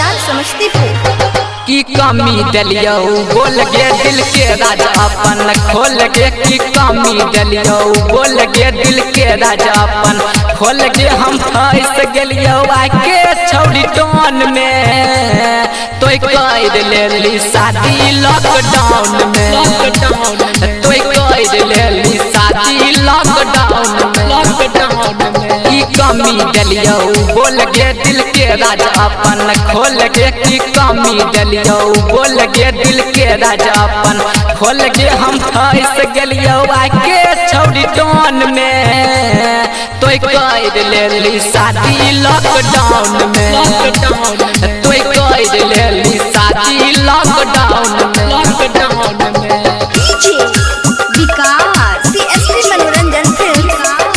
बाजार समस्तीपुर। की कमी दलियो बोल गे दिल के राजा अपन खोल गे, की कमी दलियो बोल गे दिल के राजा अपन खोल गे। हम फंस गेलियो आके छौड़ी टोन में, तोय कर लेली शादी लॉकडाउन में, तोय कर लेली शादी लॉकडाउन में। की कमी दलियो बोल गे दिल के राजा अपन खोल गे, की कमी दलियो बोल गे दिल के राजा अपन खोल गे। हम फंस गेलियो आके छौड़ी टोन में, तोय कर लेली शादी लॉकडाउन में, तोय कर लेली शादी लॉकडाउन में। डीजे विकास सीएसपी मनोरंजन फिल्म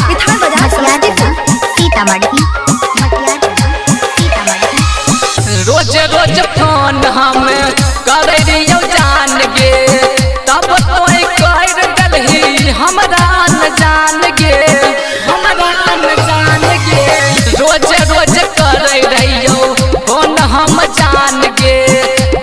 विधान बाजार समस्तीपुर। सीतामढ़ी रोज रोज फोन हम कर दियो जान गे, तब तोय कर दलही हमरा न जान गे, हमरा न जान गे। रोज रोज कर रहियो फोन हम जान गे,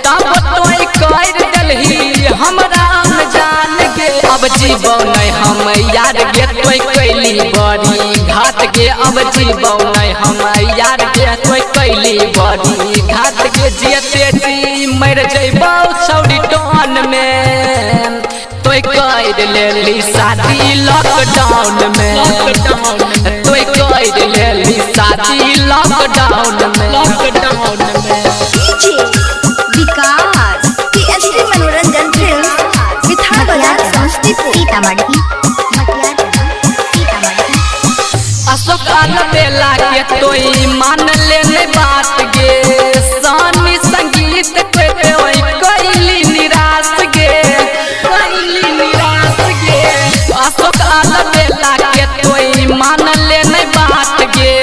तब तोय कर दलही हमरा न जान गे। अब जीवो नहीं हम यार गे, तोय कैली बड़ी घात गे। अब जीवो नहीं हम यार गे, तोय कैली बड़ी घात गे। जियते जी मर जइबो छौड़ी टोन में, तोय कर लेली शादी लॉकडाउन में, तोय कर लेली शादी लॉकडाउन में। डीजे विकास सीएसपी मनोरंजन फिल्म विधान बाजार समस्तीपुर। सीतामढ़ी अशोकाल बेला के तोय मान लेने बात गे, सानी संगीत पे तोय कैली निराश गे, कैली निराश गे। अशोकाल बेला के तोय मान लेने बात गे,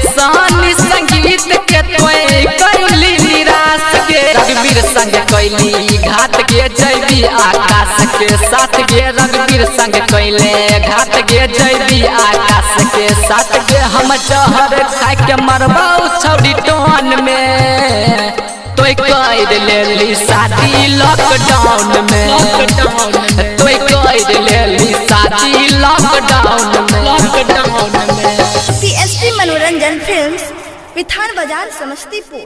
सानी संगीत के तोय कैली निराश गे। रघुवीर संग कैली घाट गे, जयबी आकाश के साथ गे। रघुवीर संग कैले घाट गे, जयबी आकाश के साथ गे। हम जहर खाए के मरबौ छौड़ी टोन में, तोय कर लेली शादी लॉकडाउन में, तोय कर लेली शादी लॉकडाउन में। सीएसपी मनोरंजन फिल्म विधान बाजार समस्तीपुर।